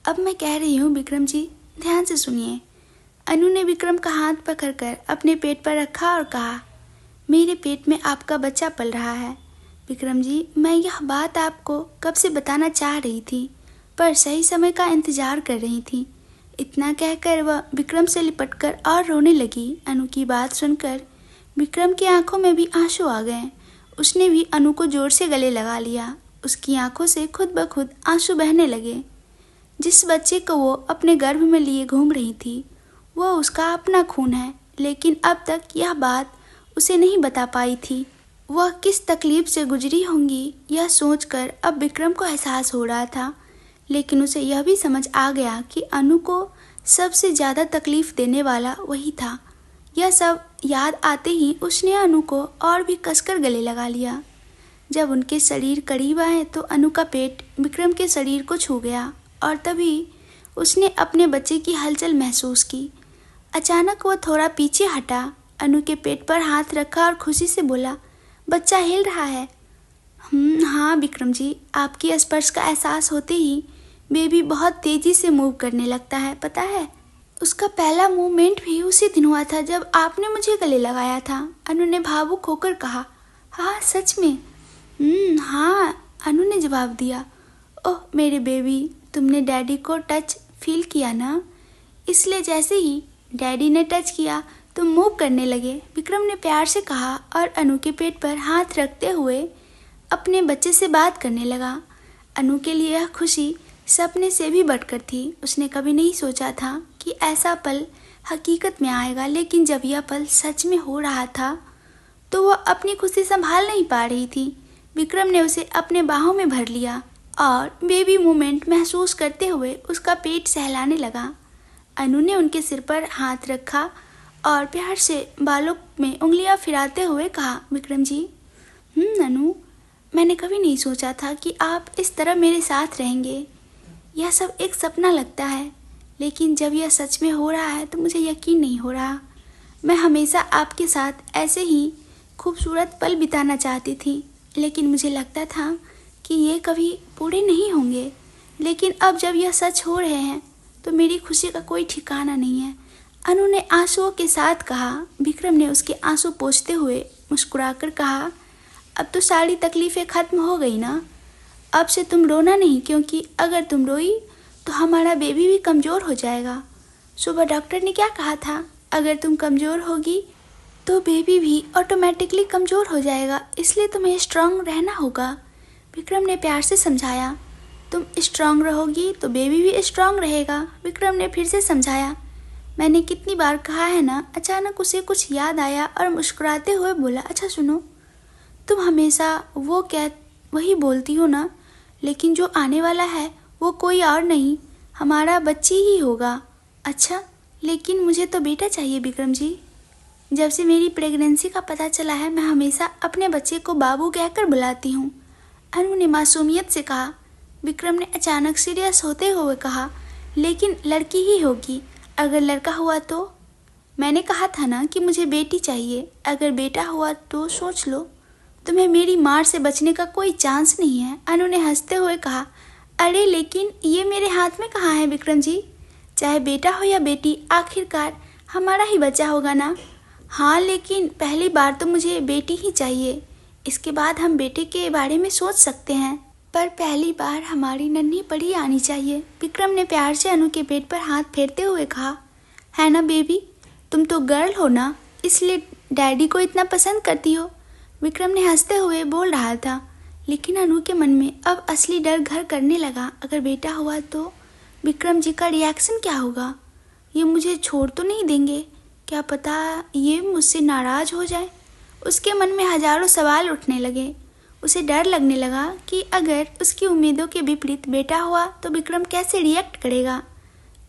अब मैं कह रही हूँ विक्रम जी, ध्यान से सुनिए। अनु ने विक्रम का हाथ पकड़कर अपने पेट पर रखा और कहा, मेरे पेट में आपका बच्चा पल रहा है। विक्रम जी, मैं यह बात आपको कब से बताना चाह रही थी, पर सही समय का इंतजार कर रही थी। इतना कहकर वह विक्रम से लिपटकर और रोने लगी। अनु की बात सुनकर विक्रम की आंखों में भी आंसू आ गए। उसने भी अनु को जोर से गले लगा लिया। उसकी आंखों से खुद ब खुद आंसू बहने लगे। जिस बच्चे को वो अपने गर्भ में लिए घूम रही थी, वो उसका अपना खून है, लेकिन अब तक यह बात उसे नहीं बता पाई थी। वह किस तकलीफ से गुजरी होंगी, यह सोचकर अब विक्रम को एहसास हो रहा था। लेकिन उसे यह भी समझ आ गया कि अनु को सबसे ज़्यादा तकलीफ देने वाला वही था। यह सब याद आते ही उसने अनु को और भी कसकर गले लगा लिया। जब उनके शरीर करीब आए तो अनु का पेट विक्रम के शरीर को छू गया और तभी उसने अपने बच्चे की हलचल महसूस की। अचानक वह थोड़ा पीछे हटा, अनु के पेट पर हाथ रखा और खुशी से बोला, बच्चा हिल रहा है। हाँ विक्रम जी, आपकी स्पर्श का एहसास होते ही बेबी बहुत तेजी से मूव करने लगता है, पता है। उसका पहला मूवमेंट भी उसी दिन हुआ था जब आपने मुझे गले लगाया था। अनु ने भावुक होकर कहा। हाँ सच में? हाँ, अनु ने जवाब दिया। ओह मेरे बेबी, तुमने डैडी को टच फील किया ना, इसलिए जैसे ही डैडी ने टच किया तुम मूव करने लगे, विक्रम ने प्यार से कहा और अनु के पेट पर हाथ रखते हुए अपने बच्चे से बात करने लगा। अनु के लिए यह खुशी सपने से भी बढ़कर थी। उसने कभी नहीं सोचा था कि ऐसा पल हकीकत में आएगा, लेकिन जब यह पल सच में हो रहा था तो वह अपनी खुशी संभाल नहीं पा रही थी। विक्रम ने उसे अपने बाहों में भर लिया और बेबी मूवमेंट महसूस करते हुए उसका पेट सहलाने लगा। अनु ने उनके सिर पर हाथ रखा और प्यार से बालों में उंगलियां फिराते हुए कहा, विक्रम जी, अनु, मैंने कभी नहीं सोचा था कि आप इस तरह मेरे साथ रहेंगे। यह सब एक सपना लगता है, लेकिन जब यह सच में हो रहा है तो मुझे यकीन नहीं हो रहा। मैं हमेशा आपके साथ ऐसे ही खूबसूरत पल बिताना चाहती थी, लेकिन मुझे लगता था कि ये कभी पूरे नहीं होंगे। लेकिन अब जब यह सच हो रहे हैं तो मेरी खुशी का कोई ठिकाना नहीं है, अनु ने आंसुओं के साथ कहा। विक्रम ने उसके आंसू पोंछते हुए मुस्कुराकर कहा, अब तो सारी तकलीफ़ें ख़त्म हो गई ना। अब से तुम रोना नहीं, क्योंकि अगर तुम रोई तो हमारा बेबी भी कमज़ोर हो जाएगा। सुबह डॉक्टर ने क्या कहा था, अगर तुम कमज़ोर होगी तो बेबी भी ऑटोमेटिकली कमज़ोर हो जाएगा, इसलिए तुम्हें स्ट्रांग रहना होगा। विक्रम ने प्यार से समझाया। तुम स्ट्रांग रहोगी तो बेबी भी स्ट्रांग रहेगा, विक्रम ने फिर से समझाया। मैंने कितनी बार कहा है ना। अचानक उसे कुछ याद आया और मुस्कुराते हुए बोला, अच्छा सुनो, तुम हमेशा वही बोलती हो ना, लेकिन जो आने वाला है वो कोई और नहीं, हमारा बच्ची ही होगा। अच्छा, लेकिन मुझे तो बेटा चाहिए विक्रम जी। जब से मेरी प्रेगनेंसी का पता चला है मैं हमेशा अपने बच्चे को बाबू कहकर बुलाती हूँ, अनु ने मासूमियत से कहा। विक्रम ने अचानक सीरियस होते हुए कहा, लेकिन लड़की ही होगी, अगर लड़का हुआ तो? मैंने कहा था ना कि मुझे बेटी चाहिए, अगर बेटा हुआ तो सोच लो, तुम्हें मेरी मार से बचने का कोई चांस नहीं है, अनु ने हंसते हुए कहा। अरे लेकिन ये मेरे हाथ में कहाँ है विक्रम जी, चाहे बेटा हो या बेटी, आखिरकार हमारा ही बच्चा होगा ना। हाँ, लेकिन पहली बार तो मुझे बेटी ही चाहिए, इसके बाद हम बेटे के बारे में सोच सकते हैं, पर पहली बार हमारी नन्ही परी आनी चाहिए, विक्रम ने प्यार से अनु के पेट पर हाथ फेरते हुए कहा। है ना बेबी, तुम तो गर्ल हो ना, इसलिए डैडी को इतना पसंद करती हो, विक्रम ने हंसते हुए बोल रहा था। लेकिन अनु के मन में अब असली डर घर करने लगा। अगर बेटा हुआ तो विक्रम जी का रिएक्शन क्या होगा, ये मुझे छोड़ तो नहीं देंगे, क्या पता ये मुझसे नाराज़ हो जाए। उसके मन में हजारों सवाल उठने लगे। उसे डर लगने लगा कि अगर उसकी उम्मीदों के विपरीत बेटा हुआ तो विक्रम कैसे रिएक्ट करेगा।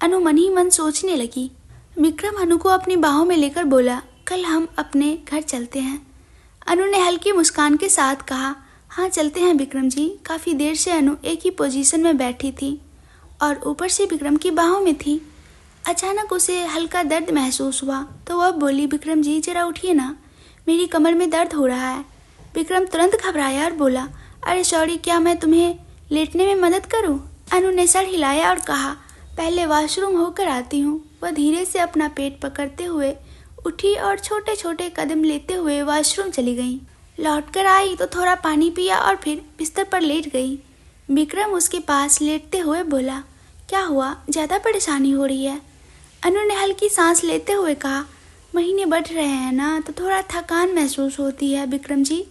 अनु मन ही मन सोचने लगी। विक्रम अनु को अपनी बाहों में लेकर बोला, कल हम अपने घर चलते हैं। अनु ने हल्की मुस्कान के साथ कहा, हाँ चलते हैं विक्रम जी। काफ़ी देर से अनु एक ही पोजीशन में बैठी थी और ऊपर से विक्रम की बाहों में थी। अचानक उसे हल्का दर्द महसूस हुआ तो वह बोली, विक्रम जी जरा उठिए ना, मेरी कमर में दर्द हो रहा है। विक्रम तुरंत घबराया और बोला, अरे सॉरी, क्या मैं तुम्हें लेटने में मदद करूं? अनु ने सर हिलाया और कहा, पहले वॉशरूम होकर आती हूँ। वह धीरे से अपना पेट पकड़ते हुए उठी और छोटे छोटे कदम लेते हुए वॉशरूम चली गई। लौटकर आई तो थोड़ा पानी पिया और फिर बिस्तर पर लेट गई। विक्रम उसके पास लेटते हुए बोला, क्या हुआ, ज़्यादा परेशानी हो रही है? अनु ने हल्की सांस लेते हुए कहा, महीने बढ़ रहे हैं ना, तो थोड़ा थकान महसूस होती है विक्रम जी।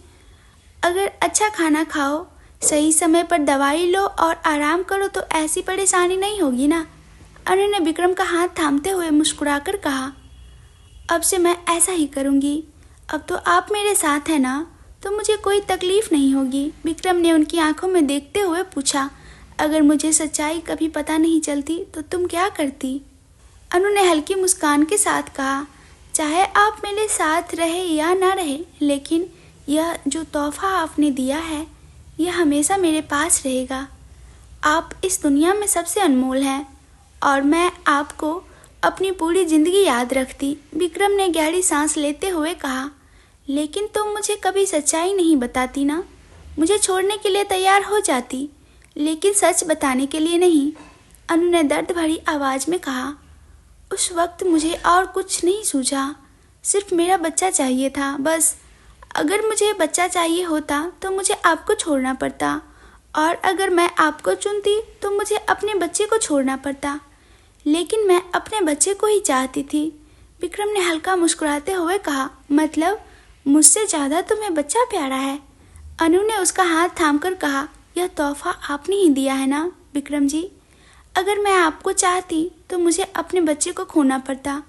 अगर अच्छा खाना खाओ, सही समय पर दवाई लो और आराम करो तो ऐसी परेशानी नहीं होगी ना। अनु ने विक्रम का हाथ थामते हुए मुस्कुराकर कहा, अब से मैं ऐसा ही करूँगी। अब तो आप मेरे साथ हैं ना, तो मुझे कोई तकलीफ नहीं होगी। विक्रम ने उनकी आंखों में देखते हुए पूछा, अगर मुझे सच्चाई कभी पता नहीं चलती तो तुम क्या करती? अनु ने हल्की मुस्कान के साथ कहा, चाहे आप मेरे साथ रहे या ना रहे, लेकिन यह जो तोहफा आपने दिया है यह हमेशा मेरे पास रहेगा। आप इस दुनिया में सबसे अनमोल हैं और मैं आपको अपनी पूरी ज़िंदगी याद रखती। विक्रम ने गहरी सांस लेते हुए कहा, लेकिन तुम मुझे कभी सच्चाई नहीं बताती ना। मुझे छोड़ने के लिए तैयार हो जाती, लेकिन सच बताने के लिए नहीं। अनु ने दर्द भरी आवाज़ में कहा, उस वक्त मुझे और कुछ नहीं सूझा, सिर्फ मेरा बच्चा चाहिए था बस। अगर मुझे बच्चा चाहिए होता तो मुझे आपको छोड़ना पड़ता, और अगर मैं आपको चुनती तो मुझे अपने बच्चे को छोड़ना पड़ता, लेकिन मैं अपने बच्चे को ही चाहती थी। विक्रम ने हल्का मुस्कुराते हुए कहा, मतलब मुझसे ज़्यादा तुम्हें बच्चा प्यारा है? अनु ने उसका हाथ थामकर कहा, यह तोहफा आपने ही दिया है ना विक्रम जी। अगर मैं आपको चाहती तो मुझे अपने बच्चे को खोना पड़ता,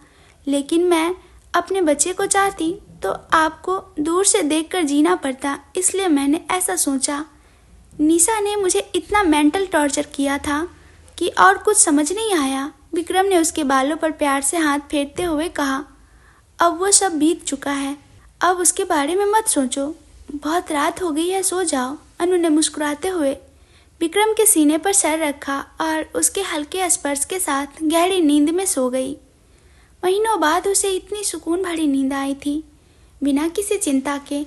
लेकिन मैं अपने बच्चे को चाहती तो आपको दूर से देखकर जीना पड़ता, इसलिए मैंने ऐसा सोचा। निशा ने मुझे इतना मेंटल टॉर्चर किया था कि और कुछ समझ नहीं आया। विक्रम ने उसके बालों पर प्यार से हाथ फेरते हुए कहा, अब वो सब बीत चुका है, अब उसके बारे में मत सोचो, बहुत रात हो गई है, सो जाओ। अनु ने मुस्कुराते हुए विक्रम के सीने पर सर रखा और उसके हल्के स्पर्श के साथ गहरी नींद में सो गई। महीनों बाद उसे इतनी सुकून भरी नींद आई थी, बिना किसी चिंता के।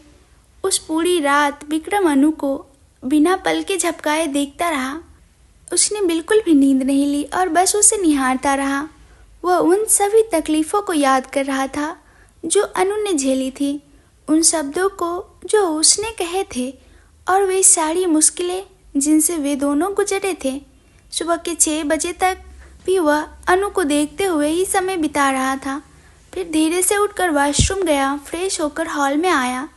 उस पूरी रात विक्रम अनु को बिना पल के झपकाए देखता रहा। उसने बिल्कुल भी नींद नहीं ली और बस उसे निहारता रहा। वह उन सभी तकलीफ़ों को याद कर रहा था जो अनु ने झेली थी, उन शब्दों को जो उसने कहे थे, और वे सारी मुश्किलें जिनसे वे दोनों गुजरे थे। सुबह के 6 बजे तक भी वह अनु को देखते हुए ही समय बिता रहा था। फिर धीरे से उठकर वॉशरूम गया, फ्रेश होकर हॉल में आया।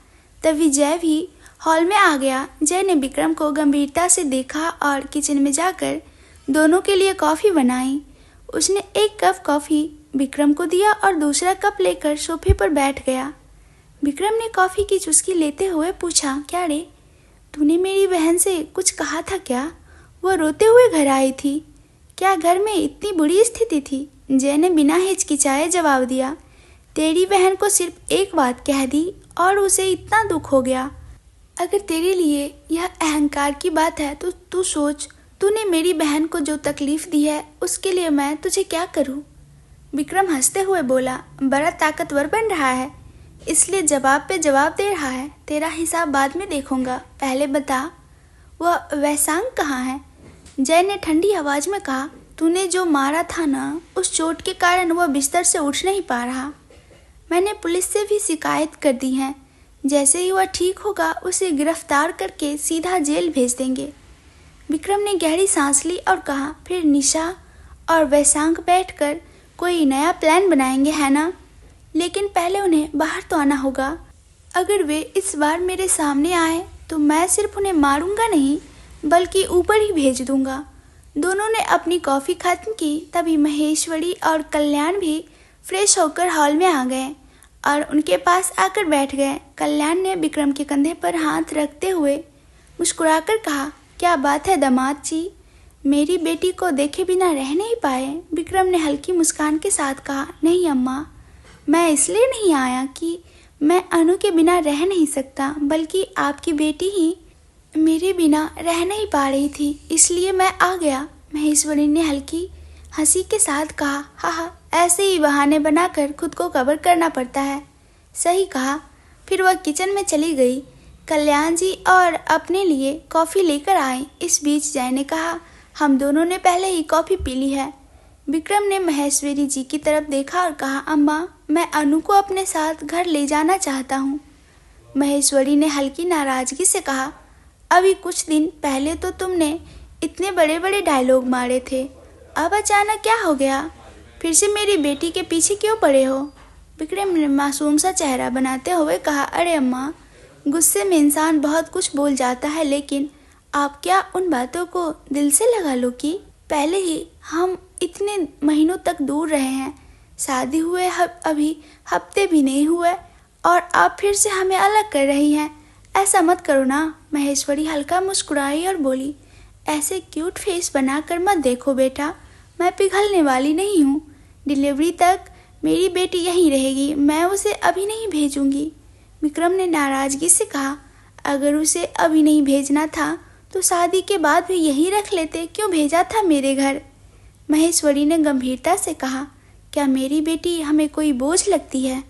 तभी जय भी हॉल में आ गया। जय ने विक्रम को गंभीरता से देखा और किचन में जाकर दोनों के लिए कॉफ़ी बनाई। उसने एक कप कॉफ़ी विक्रम को दिया और दूसरा कप लेकर सोफे पर बैठ गया। विक्रम ने कॉफ़ी की चुस्की लेते हुए पूछा, क्या रे, तूने मेरी बहन से कुछ कहा था क्या? वह रोते हुए घर आई थी। क्या घर में इतनी बुरी स्थिति थी? जय ने बिना हिचकिचाए जवाब दिया, तेरी बहन को सिर्फ एक बात कह दी और उसे इतना दुख हो गया। अगर तेरे लिए यह अहंकार की बात है तो तू सोच, तूने मेरी बहन को जो तकलीफ दी है उसके लिए मैं तुझे क्या करूं? विक्रम हंसते हुए बोला, बड़ा ताकतवर बन रहा है, इसलिए जवाब पे जवाब दे रहा है। तेरा हिसाब बाद में देखूंगा, पहले बता वह वैसांग कहाँ है? जय ने ठंडी आवाज़ में कहा, तूने जो मारा था ना, उस चोट के कारण वह बिस्तर से उठ नहीं पा रहा। मैंने पुलिस से भी शिकायत कर दी है। जैसे ही वह ठीक होगा उसे गिरफ्तार करके सीधा जेल भेज देंगे। विक्रम ने गहरी सांस ली और कहा, फिर निशा और वैसांग बैठकर कोई नया प्लान बनाएंगे, है ना? लेकिन पहले उन्हें बाहर तो आना होगा। अगर वे इस बार मेरे सामने आए तो मैं सिर्फ उन्हें मारूंगा नहीं बल्कि ऊपर ही भेज दूंगा। दोनों ने अपनी कॉफ़ी खत्म की। तभी महेश्वरी और कल्याण भी फ्रेश होकर हॉल में आ गए और उनके पास आकर बैठ गए। कल्याण ने विक्रम के कंधे पर हाथ रखते हुए मुस्कुराकर कहा, क्या बात है दामाद जी, मेरी बेटी को देखे बिना रह नहीं पाए? विक्रम ने हल्की मुस्कान के साथ कहा, नहीं अम्मा, मैं इसलिए नहीं आया कि मैं अनु के बिना रह नहीं सकता, बल्कि आपकी बेटी ही मेरे बिना रह नहीं पा रही थी, इसलिए मैं आ गया। महेश्वरी ने हल्की हंसी के साथ कहा, हाँ, ऐसे ही बहाने बनाकर खुद को कवर करना पड़ता है। सही कहा। फिर वह किचन में चली गई। कल्याण जी और अपने लिए कॉफ़ी लेकर आए। इस बीच जय ने कहा, हम दोनों ने पहले ही कॉफ़ी पी ली है। विक्रम ने महेश्वरी जी की तरफ देखा और कहा, अम्मा, मैं अनु को अपने साथ घर ले जाना चाहता हूँ। महेश्वरी ने हल्की नाराज़गी से कहा, अभी कुछ दिन पहले तो तुमने इतने बड़े बड़े डायलॉग मारे थे, अब अचानक क्या हो गया? फिर से मेरी बेटी के पीछे क्यों पड़े हो? विक्रम ने मासूम सा चेहरा बनाते हुए कहा, अरे अम्मा, गुस्से में इंसान बहुत कुछ बोल जाता है, लेकिन आप क्या उन बातों को दिल से लगा लो कि पहले ही हम इतने महीनों तक दूर रहे हैं, शादी हुए अभी हफ्ते भी नहीं हुए और आप फिर से हमें अलग कर रही हैं। ऐसा मत करो ना। महेश्वरी हल्का मुस्कुराई और बोली, ऐसे क्यूट फेस बनाकर मत देखो बेटा, मैं पिघलने वाली नहीं हूँ। डिलीवरी तक मेरी बेटी यहीं रहेगी, मैं उसे अभी नहीं भेजूंगी। विक्रम ने नाराज़गी से कहा, अगर उसे अभी नहीं भेजना था तो शादी के बाद भी यहीं रख लेते, क्यों भेजा था मेरे घर? महेश्वरी ने गंभीरता से कहा, क्या मेरी बेटी हमें कोई बोझ लगती है?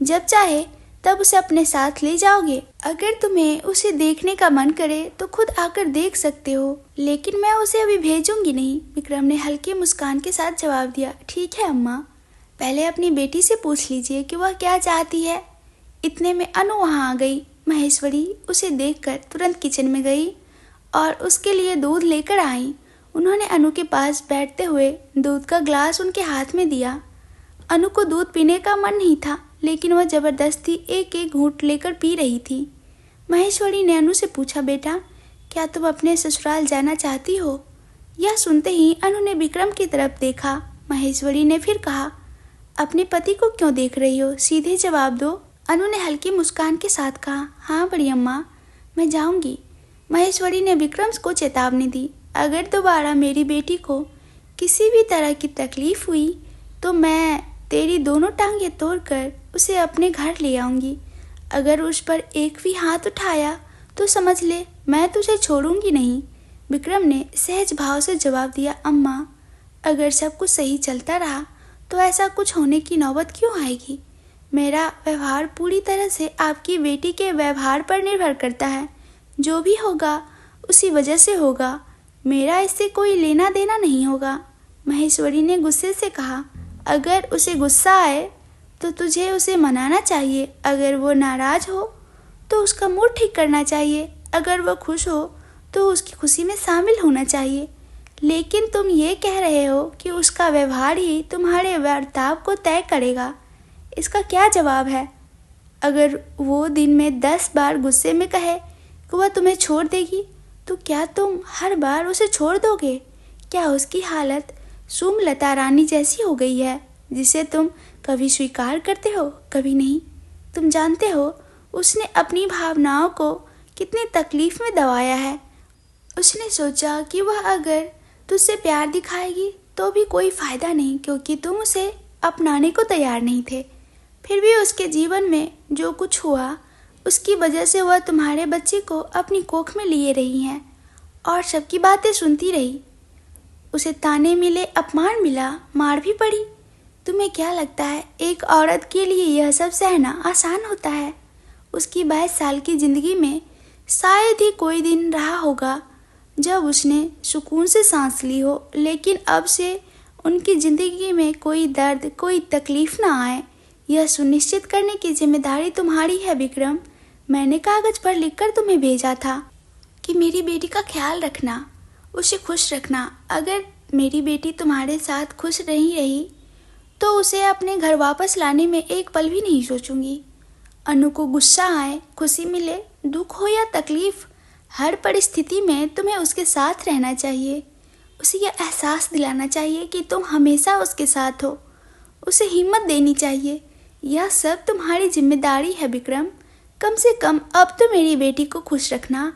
जब चाहे तब उसे अपने साथ ले जाओगे। अगर तुम्हें उसे देखने का मन करे तो खुद आकर देख सकते हो, लेकिन मैं उसे अभी भेजूंगी नहीं। विक्रम ने हल्की मुस्कान के साथ जवाब दिया, ठीक है अम्मा, पहले अपनी बेटी से पूछ लीजिए कि वह क्या चाहती है। इतने में अनु वहाँ आ गई। महेश्वरी उसे देखकर तुरंत किचन में गई और उसके लिए दूध लेकर आई। उन्होंने अनु के पास बैठते हुए दूध का ग्लास उनके हाथ में दिया। अनु को दूध पीने का मन नहीं था, लेकिन वह जबरदस्ती एक एक घूंट लेकर पी रही थी। महेश्वरी ने अनु से पूछा, बेटा, क्या तुम अपने ससुराल जाना चाहती हो? यह सुनते ही अनु ने विक्रम की तरफ देखा। महेश्वरी ने फिर कहा, अपने पति को क्यों देख रही हो, सीधे जवाब दो। अनु ने हल्की मुस्कान के साथ कहा, हाँ बड़ी अम्मा, मैं जाऊंगी। महेश्वरी ने विक्रम को चेतावनी दी, अगर दोबारा मेरी बेटी को किसी भी तरह की तकलीफ हुई तो मैं तेरी दोनों टांगें तोड़कर उसे अपने घर ले आऊंगी। अगर उस पर एक भी हाथ उठाया तो समझ ले मैं तुझे छोड़ूंगी नहीं। विक्रम ने सहज भाव से जवाब दिया, अम्मा, अगर सब कुछ सही चलता रहा तो ऐसा कुछ होने की नौबत क्यों आएगी? मेरा व्यवहार पूरी तरह से आपकी बेटी के व्यवहार पर निर्भर करता है। जो भी होगा उसी वजह से होगा, मेरा इससे कोई लेना देना नहीं होगा। महेश्वरी ने गुस्से से कहा, अगर उसे गुस्सा आए तो तुझे उसे मनाना चाहिए, अगर वो नाराज़ हो तो उसका मूड ठीक करना चाहिए, अगर वो खुश हो तो उसकी खुशी में शामिल होना चाहिए। लेकिन तुम ये कह रहे हो कि उसका व्यवहार ही तुम्हारे बर्ताव को तय करेगा। इसका क्या जवाब है? अगर वो दिन में 10 बार गुस्से में कहे कि वह तुम्हें छोड़ देगी, तो क्या तुम हर बार उसे छोड़ दोगे? क्या उसकी हालत सुमलता रानी जैसी हो गई है, जिसे तुम कभी स्वीकार करते हो कभी नहीं? तुम जानते हो उसने अपनी भावनाओं को कितनी तकलीफ में दबाया है। उसने सोचा कि वह अगर तुझसे प्यार दिखाएगी तो भी कोई फ़ायदा नहीं, क्योंकि तुम उसे अपनाने को तैयार नहीं थे। फिर भी उसके जीवन में जो कुछ हुआ उसकी वजह से वह तुम्हारे बच्चे को अपनी कोख में लिए रही हैं और सबकी बातें सुनती रही। उसे ताने मिले, अपमान मिला, मार भी पड़ी। तुम्हें क्या लगता है एक औरत के लिए यह सब सहना आसान होता है? उसकी 22 साल की ज़िंदगी में शायद ही कोई दिन रहा होगा जब उसने सुकून से सांस ली हो, लेकिन अब से उनकी ज़िंदगी में कोई दर्द, कोई तकलीफ़ ना आए, यह सुनिश्चित करने की जिम्मेदारी तुम्हारी है विक्रम। मैंने कागज़ पर लिखकर तुम्हें भेजा था कि मेरी बेटी का ख्याल रखना, उसे खुश रखना। अगर मेरी बेटी तुम्हारे साथ खुश नहीं रही तो उसे अपने घर वापस लाने में एक पल भी नहीं सोचूंगी। अनु को गुस्सा आए, खुशी मिले, दुख हो या तकलीफ, हर परिस्थिति में तुम्हें उसके साथ रहना चाहिए। उसे यह एहसास दिलाना चाहिए कि तुम हमेशा उसके साथ हो। उसे हिम्मत देनी चाहिए। यह सब तुम्हारी जिम्मेदारी है विक्रम। कम से कम अब तो मेरी बेटी को खुश रखना।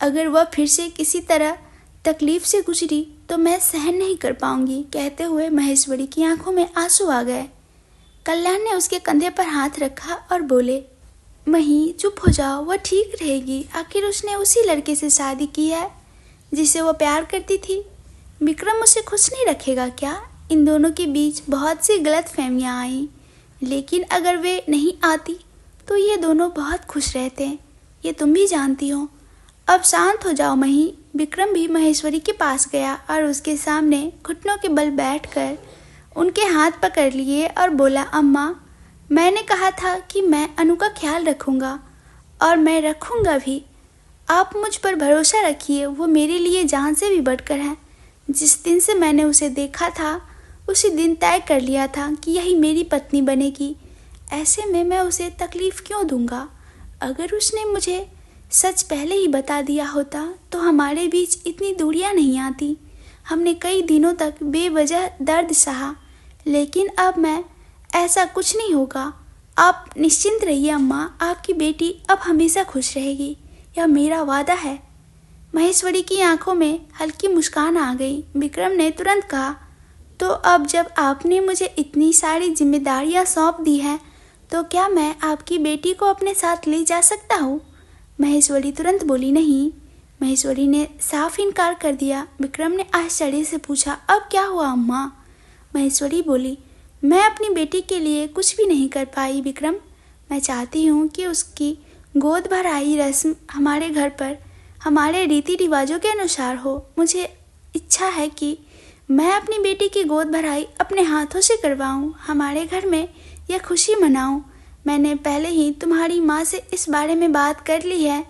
अगर वह फिर से किसी तरह तकलीफ से गुजरी तो मैं सहन नहीं कर पाऊंगी। कहते हुए महेश्वरी की आंखों में आंसू आ गए। कल्याण ने उसके कंधे पर हाथ रखा और बोले, मही चुप हो जाओ, वह ठीक रहेगी। आखिर उसने उसी लड़के से शादी की है जिसे वो प्यार करती थी। विक्रम उसे खुश नहीं रखेगा क्या? इन दोनों के बीच बहुत सी गलतफहमियां आई, लेकिन अगर वे नहीं आती तो ये दोनों बहुत खुश रहते हैं। ये तुम भी जानती हो। अब शांत हो जाओ मही। विक्रम भी महेश्वरी के पास गया और उसके सामने घुटनों के बल बैठकर उनके हाथ पकड़ लिए और बोला, अम्मा, मैंने कहा था कि मैं अनु का ख्याल रखूँगा और मैं रखूँगा भी। आप मुझ पर भरोसा रखिए, वो मेरे लिए जान से भी बढ़कर है। जिस दिन से मैंने उसे देखा था उसी दिन तय कर लिया था कि यही मेरी पत्नी बनेगी। ऐसे में मैं उसे तकलीफ़ क्यों दूंगा? अगर उसने मुझे सच पहले ही बता दिया होता तो हमारे बीच इतनी दूरियां नहीं आती। हमने कई दिनों तक बेवजह दर्द सहा, लेकिन अब मैं ऐसा कुछ नहीं होगा। आप निश्चिंत रहिए अम्मा, आपकी बेटी अब हमेशा खुश रहेगी, यह मेरा वादा है। महेश्वरी की आंखों में हल्की मुस्कान आ गई। विक्रम ने तुरंत कहा, तो अब जब आपने मुझे इतनी सारी जिम्मेदारियां सौंप दी हैं तो क्या मैं आपकी बेटी को अपने साथ ले जा सकता हूँ? महेश्वरी तुरंत बोली, नहीं। महेश्वरी ने साफ इनकार कर दिया। विक्रम ने आश्चर्य से पूछा, अब क्या हुआ अम्मा? महेश्वरी बोली, मैं अपनी बेटी के लिए कुछ भी नहीं कर पाई विक्रम। मैं चाहती हूँ कि उसकी गोद भराई रस्म हमारे घर पर हमारे रीति रिवाजों के अनुसार हो। मुझे इच्छा है कि मैं अपनी बेटी की गोद भराई अपने हाथों से करवाऊँ, हमारे घर में यह खुशी मनाऊँ। मैंने पहले ही तुम्हारी माँ से इस बारे में बात कर ली है।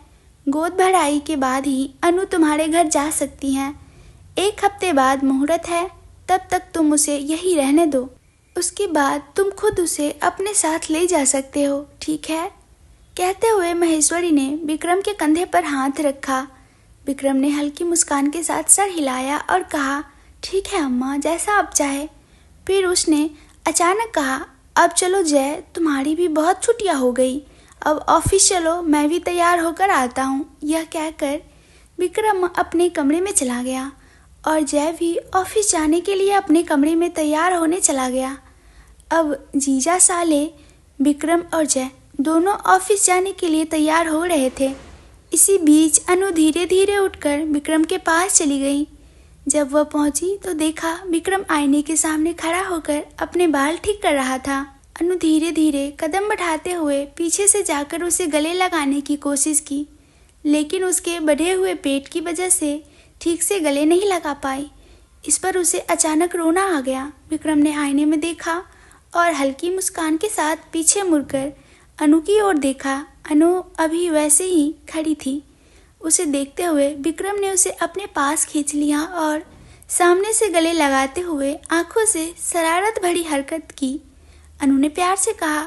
गोद भराई के बाद ही अनु तुम्हारे घर जा सकती हैं। 1 हफ्ते बाद मुहूर्त है, तब तक तुम उसे यही रहने दो। उसके बाद तुम खुद उसे अपने साथ ले जा सकते हो, ठीक है? कहते हुए महेश्वरी ने विक्रम के कंधे पर हाथ रखा। विक्रम ने हल्की मुस्कान के साथ सर हिलाया और कहा, ठीक है अम्मा, जैसा आप चाहे। फिर उसने अचानक कहा, अब चलो जय, तुम्हारी भी बहुत छुट्टियां हो गई, अब ऑफिस चलो, मैं भी तैयार होकर आता हूँ। यह कहकर विक्रम अपने कमरे में चला गया और जय भी ऑफिस जाने के लिए अपने कमरे में तैयार होने चला गया। अब जीजा साले विक्रम और जय दोनों ऑफिस जाने के लिए तैयार हो रहे थे। इसी बीच अनु धीरे धीरे उठकर विक्रम के पास चली गई। जब वह पहुंची तो देखा विक्रम आईने के सामने खड़ा होकर अपने बाल ठीक कर रहा था। अनु धीरे धीरे कदम बढ़ाते हुए पीछे से जाकर उसे गले लगाने की कोशिश की, लेकिन उसके बढ़े हुए पेट की वजह से ठीक से गले नहीं लगा पाई। इस पर उसे अचानक रोना आ गया। विक्रम ने आईने में देखा और हल्की मुस्कान के साथ पीछे मुड़कर अनु की ओर देखा। अनु अभी वैसे ही खड़ी थी। उसे देखते हुए विक्रम ने उसे अपने पास खींच लिया और सामने से गले लगाते हुए आंखों से शरारत भरी हरकत की। अनु ने प्यार से कहा,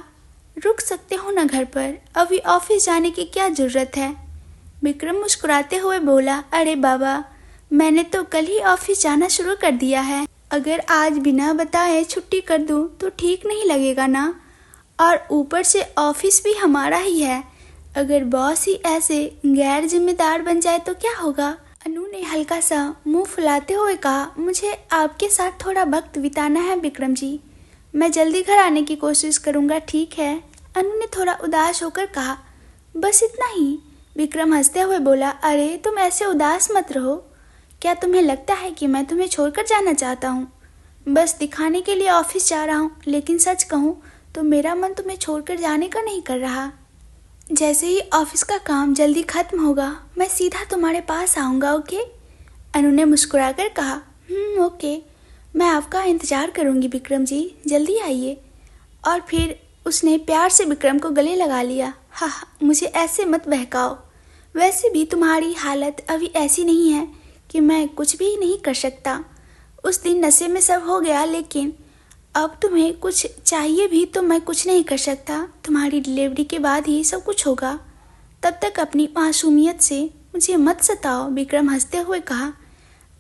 रुक सकते हो ना घर पर, अभी ऑफिस जाने की क्या जरूरत है? विक्रम मुस्कुराते हुए बोला, अरे बाबा, मैंने तो कल ही ऑफिस जाना शुरू कर दिया है। अगर आज बिना बताए छुट्टी कर दूं तो ठीक नहीं लगेगा ना, और ऊपर से ऑफिस भी हमारा ही है। अगर बॉस ही ऐसे गैर जिम्मेदार बन जाए तो क्या होगा? अनु ने हल्का सा मुंह फुलाते हुए कहा, मुझे आपके साथ थोड़ा वक्त बिताना है विक्रम जी, मैं जल्दी घर आने की कोशिश करूँगा, ठीक है? अनु ने थोड़ा उदास होकर कहा, बस इतना ही? विक्रम हंसते हुए बोला, अरे तुम ऐसे उदास मत रहो। क्या तुम्हें लगता है कि मैं तुम्हें छोड़कर जाना चाहता हूँ? बस दिखाने के लिए ऑफिस जा रहा हूँ, लेकिन सच कहूँ तो मेरा मन तुम्हें छोड़कर जाने का नहीं कर रहा। जैसे ही ऑफिस का काम जल्दी खत्म होगा मैं सीधा तुम्हारे पास आऊँगा, ओके? अनु ने मुस्कुराकर कहा, ओके, मैं आपका इंतज़ार करूँगी विक्रम जी, जल्दी आइए। और फिर उसने प्यार से विक्रम को गले लगा लिया। हाँ, मुझे ऐसे मत बहकाओ, वैसे भी तुम्हारी हालत अभी ऐसी नहीं है कि मैं कुछ भी नहीं कर सकता। उस दिन नशे में सब हो गया, लेकिन अब तुम्हें कुछ चाहिए भी तो मैं कुछ नहीं कर सकता। तुम्हारी डिलीवरी के बाद ही सब कुछ होगा, तब तक अपनी मासूमियत से मुझे मत सताओ, विक्रम हंसते हुए कहा।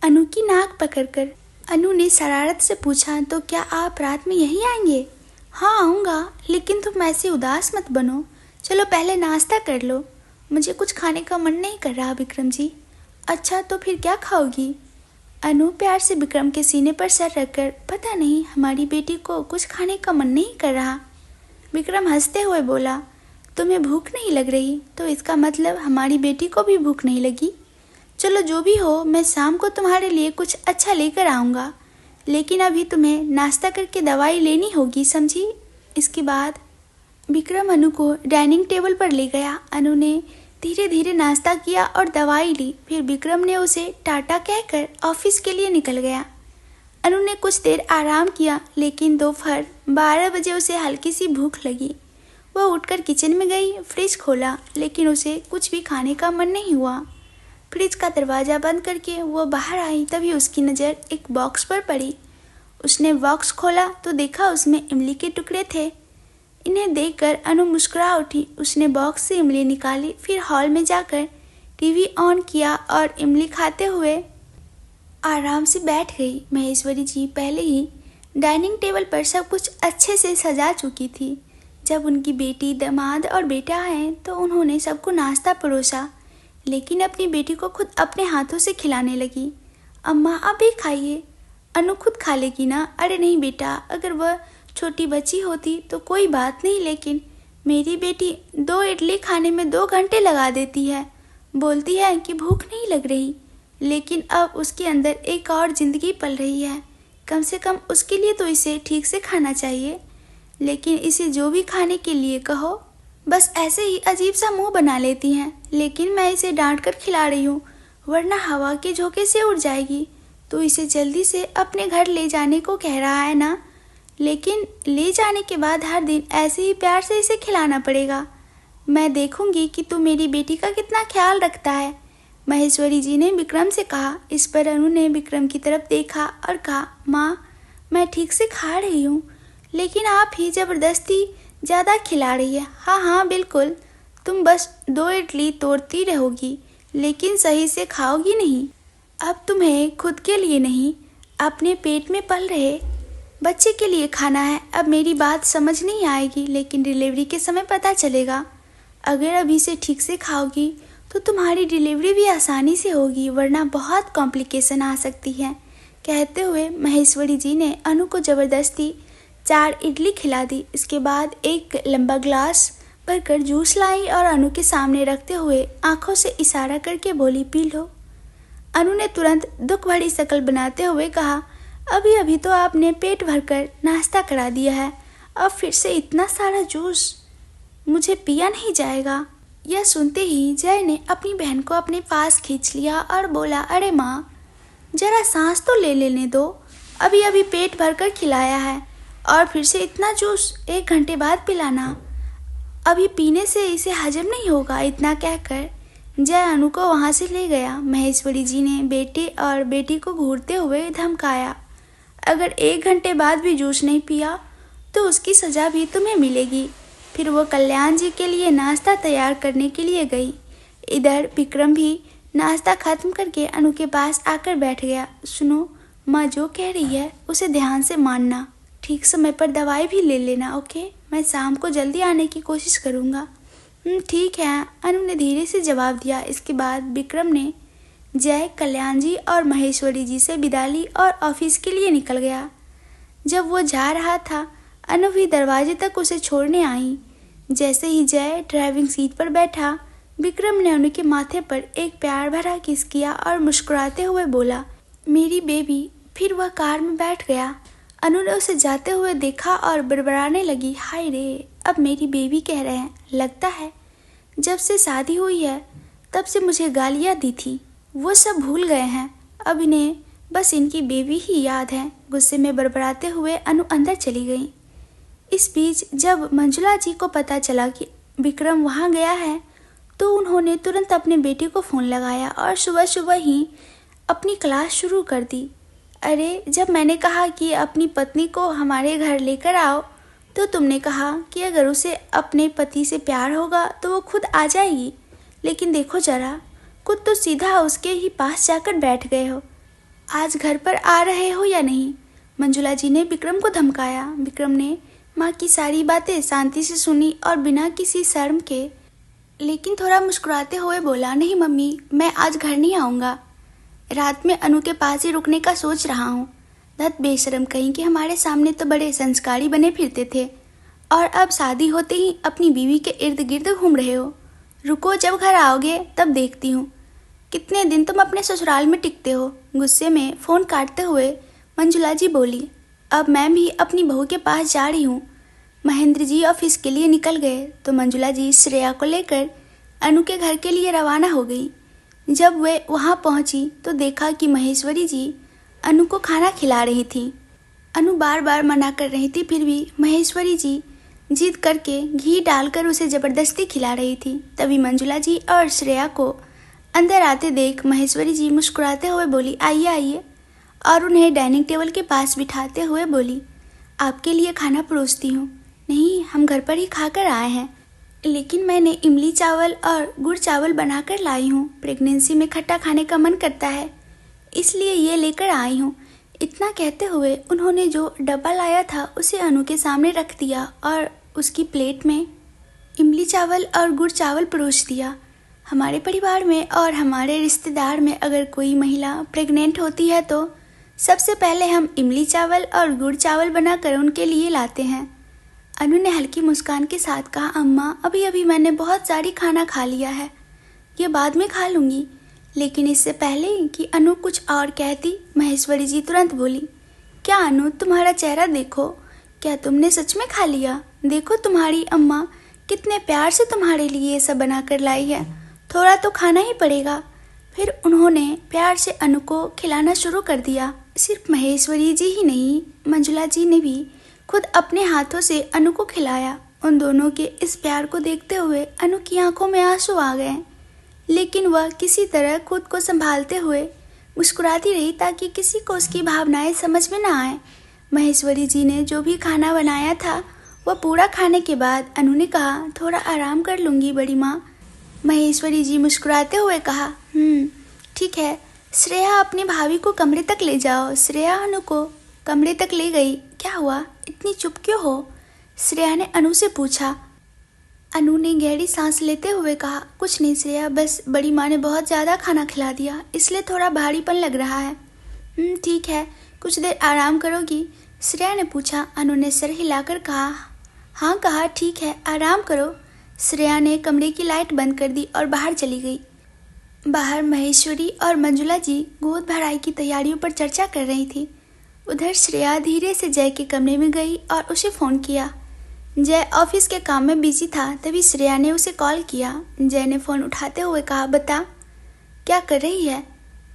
अनु की नाक पकड़कर अनु ने शरारत से पूछा, तो क्या आप रात में यहीं आएंगे? हाँ आऊँगा, लेकिन तुम ऐसे उदास मत बनो। चलो पहले नाश्ता कर लो, मुझे कुछ खाने का मन नहीं कर रहा विक्रम जी। अच्छा, तो फिर क्या खाओगी? अनु प्यार से विक्रम के सीने पर सर रखकर, पता नहीं हमारी बेटी को कुछ खाने का मन नहीं कर रहा। विक्रम हंसते हुए बोला, तुम्हें भूख नहीं लग रही तो इसका मतलब हमारी बेटी को भी भूख नहीं लगी। चलो जो भी हो, मैं शाम को तुम्हारे लिए कुछ अच्छा लेकर आऊँगा, लेकिन अभी तुम्हें नाश्ता करके दवाई लेनी होगी, समझी? इसके बाद विक्रम अनु को डाइनिंग टेबल पर ले गया। अनु ने धीरे धीरे नाश्ता किया और दवाई ली। फिर विक्रम ने उसे टाटा कहकर ऑफिस के लिए निकल गया। अनु ने कुछ देर आराम किया, लेकिन दोपहर 12 बजे उसे हल्की सी भूख लगी। वह उठकर किचन में गई, फ्रिज खोला, लेकिन उसे कुछ भी खाने का मन नहीं हुआ। फ्रिज का दरवाज़ा बंद करके वह बाहर आई, तभी उसकी नज़र एक बॉक्स पर पड़ी। उसने बॉक्स खोला तो देखा उसमें इमली के टुकड़े थे। इन्हें देखकर अनु मुस्कुरा उठी। उसने बॉक्स से इमली निकाली, फिर हॉल में जाकर टीवी ऑन किया और इमली खाते हुए आराम से बैठ गई। महेश्वरी जी पहले ही डाइनिंग टेबल पर सब कुछ अच्छे से सजा चुकी थी। जब उनकी बेटी, दामाद और बेटा आए तो उन्होंने सबको नाश्ता परोसा, लेकिन अपनी बेटी को खुद अपने हाथों से खिलाने लगी। अम्मा आप भी खाइए, अनु खुद खा लेगी ना। अरे नहीं बेटा, अगर वह छोटी बच्ची होती तो कोई बात नहीं, लेकिन मेरी बेटी 2 इडली खाने में 2 घंटे लगा देती है। बोलती है कि भूख नहीं लग रही, लेकिन अब उसके अंदर एक और ज़िंदगी पल रही है। कम से कम उसके लिए तो इसे ठीक से खाना चाहिए, लेकिन इसे जो भी खाने के लिए कहो बस ऐसे ही अजीब सा मुंह बना लेती हैं। लेकिन मैं इसे डांट कर खिला रही हूँ, वरना हवा के झोंके से उड़ जाएगी। तो इसे जल्दी से अपने घर ले जाने को कह रहा है ना, लेकिन ले जाने के बाद हर दिन ऐसे ही प्यार से इसे खिलाना पड़ेगा। मैं देखूंगी कि तू मेरी बेटी का कितना ख्याल रखता है, महेश्वरी जी ने विक्रम से कहा। इस पर अनु ने विक्रम की तरफ देखा और कहा, माँ मैं ठीक से खा रही हूँ, लेकिन आप ही ज़बरदस्ती ज़्यादा खिला रही है। हाँ हाँ बिल्कुल, तुम बस 2 इडली तोड़ती रहोगी, लेकिन सही से खाओगी नहीं। अब तुम्हें खुद के लिए नहीं, अपने पेट में पल रहे बच्चे के लिए खाना है। अब मेरी बात समझ नहीं आएगी, लेकिन डिलीवरी के समय पता चलेगा। अगर अभी से ठीक से खाओगी तो तुम्हारी डिलीवरी भी आसानी से होगी, वरना बहुत कॉम्प्लिकेशन आ सकती है। कहते हुए महेश्वरी जी ने अनु को ज़बरदस्ती 4 इडली खिला दी। इसके बाद एक लंबा ग्लास भरकर जूस लाई और अनु के सामने रखते हुए आंखों से इशारा करके बोली, पी लो। अनु ने तुरंत दुख भरी शक्ल बनाते हुए कहा, अभी अभी तो आपने पेट भरकर नाश्ता करा दिया है, अब फिर से इतना सारा जूस मुझे पिया नहीं जाएगा। यह सुनते ही जय ने अपनी बहन को अपने पास खींच लिया और बोला, अरे माँ जरा सांस तो ले लेने दो, अभी अभी पेट भरकर खिलाया है और फिर से इतना जूस 1 घंटे बाद पिलाना, अभी पीने से इसे हजम नहीं होगा। इतना कहकर जय अनु को वहाँ से ले गया। महेश्वरी जी ने बेटे और बेटी को घूरते हुए धमकाया, अगर 1 घंटे बाद भी जूस नहीं पिया तो उसकी सज़ा भी तुम्हें मिलेगी। फिर वो कल्याण जी के लिए नाश्ता तैयार करने के लिए गई। इधर विक्रम भी नाश्ता खत्म करके अनु के पास आकर बैठ गया। सुनो, माँ जो कह रही है उसे ध्यान से मानना, ठीक समय पर दवाई भी ले लेना, ओके? मैं शाम को जल्दी आने की कोशिश करूँगा। ठीक है, अनु ने धीरे से जवाब दिया। इसके बाद विक्रम ने जय, कल्याण जी और महेश्वरी जी से विदा ली और ऑफिस के लिए निकल गया। जब वो जा रहा था, अनु भी दरवाजे तक उसे छोड़ने आई। जैसे ही जय ड्राइविंग सीट पर बैठा, विक्रम ने अनु के माथे पर एक प्यार भरा किस किया और मुस्कुराते हुए बोला, मेरी बेबी। फिर वह कार में बैठ गया। अनु ने उसे जाते हुए देखा और बड़बड़ाने लगी, हाय रे, अब मेरी बेबी कह रहे हैं। लगता है जब से शादी हुई है तब से मुझे गालियाँ दी थी, वो सब भूल गए हैं। अब इन्हें बस इनकी बेबी ही याद है। गुस्से में बड़बड़ाते हुए अनु अंदर चली गई। इस बीच जब मंजुला जी को पता चला कि विक्रम वहाँ गया है, तो उन्होंने तुरंत अपने बेटे को फ़ोन लगाया और सुबह सुबह ही अपनी क्लास शुरू कर दी। अरे, जब मैंने कहा कि अपनी पत्नी को हमारे घर लेकर आओ, तो तुमने कहा कि अगर उसे अपने पति से प्यार होगा तो वो खुद आ जाएगी, लेकिन देखो जरा, खुद तो सीधा उसके ही पास जाकर बैठ गए हो। आज घर पर आ रहे हो या नहीं? मंजुला जी ने विक्रम को धमकाया। विक्रम ने माँ की सारी बातें शांति से सुनी और बिना किसी शर्म के, लेकिन थोड़ा मुस्कुराते हुए बोला, नहीं मम्मी, मैं आज घर नहीं आऊँगा। रात में अनु के पास ही रुकने का सोच रहा हूँ। धत बेशरम कहीं कि हमारे सामने तो बड़े संस्कारी बने फिरते थे, और अब शादी होते ही अपनी बीवी के इर्द गिर्द घूम रहे हो। रुको, जब घर आओगे तब देखती हूँ कितने दिन तुम अपने ससुराल में टिकते हो। गुस्से में फ़ोन काटते हुए मंजुला जी बोली, अब मैं भी अपनी बहू के पास जा रही हूँ। महेंद्र जी ऑफिस के लिए निकल गए तो मंजुला जी श्रेया को लेकर अनु के घर के लिए रवाना हो गई। जब वे वहां पहुंची तो देखा कि महेश्वरी जी अनु को खाना खिला रही थी। अनु बार बार मना कर रही थी, फिर भी महेश्वरी जी जिद करके घी डालकर उसे जबरदस्ती खिला रही थी। तभी मंजुला जी और श्रेया को अंदर आते देख महेश्वरी जी मुस्कुराते हुए बोली, आइए आइए, और उन्हें डाइनिंग टेबल के पास बिठाते हुए बोली, आपके लिए खाना परोसती हूँ। नहीं, हम घर पर ही खाकर आए हैं, लेकिन मैंने इमली चावल और गुड़ चावल बनाकर लाई हूँ। प्रेगनेंसी में खट्टा खाने का मन करता है, इसलिए ये लेकर आई हूँ। इतना कहते हुए उन्होंने जो डब्बा लाया था उसे अनु के सामने रख दिया और उसकी प्लेट में इमली चावल और गुड़ चावल परोस दिया। हमारे परिवार में और हमारे रिश्तेदार में अगर कोई महिला प्रेग्नेंट होती है तो सबसे पहले हम इमली चावल और गुड़ चावल बनाकर उनके लिए लाते हैं। अनु ने हल्की मुस्कान के साथ कहा, अम्मा, अभी अभी मैंने बहुत सारी खाना खा लिया है, ये बाद में खा लूँगी। लेकिन इससे पहले कि अनु कुछ और कहती, महेश्वरी जी तुरंत बोली, क्या अनु, तुम्हारा चेहरा देखो, क्या तुमने सच में खा लिया? देखो तुम्हारी अम्मा कितने प्यार से तुम्हारे लिए ये सब बना कर लाई है, थोड़ा तो खाना ही पड़ेगा। फिर उन्होंने प्यार से अनु को खिलाना शुरू कर दिया। सिर्फ महेश्वरी जी ही नहीं, मंजुला जी ने भी खुद अपने हाथों से अनु को खिलाया। उन दोनों के इस प्यार को देखते हुए अनु की आंखों में आंसू आ गए, लेकिन वह किसी तरह खुद को संभालते हुए मुस्कुराती रही ताकि किसी को उसकी भावनाएं समझ में ना आए। महेश्वरी जी ने जो भी खाना बनाया था वह पूरा खाने के बाद अनु ने कहा, थोड़ा आराम कर लूँगी बड़ी माँ। महेश्वरी जी मुस्कुराते हुए कहा, ठीक है, श्रेया अपनी भाभी को कमरे तक ले जाओ। श्रेया अनु को कमरे तक ले गई। क्या हुआ, इतनी चुप क्यों हो? श्रेया ने अनु से पूछा। अनु ने गहरी सांस लेते हुए कहा, कुछ नहीं श्रेया, बस बड़ी माँ ने बहुत ज़्यादा खाना खिला दिया, इसलिए थोड़ा भारीपन लग रहा है। ठीक है, कुछ देर आराम करोगी? श्रेया ने पूछा। अनु ने सर हिलाकर कहा, हाँ। कहा, ठीक है, आराम करो। श्रेया ने कमरे की लाइट बंद कर दी और बाहर चली गई। बाहर महेश्वरी और मंजुला जी गोद भराई की तैयारियों पर चर्चा कर रही थी। उधर श्रेया धीरे से जय के कमरे में गई और उसे फ़ोन किया। जय ऑफिस के काम में बिजी था, तभी श्रेया ने उसे कॉल किया। जय ने फ़ोन उठाते हुए कहा, बता, क्या कर रही है?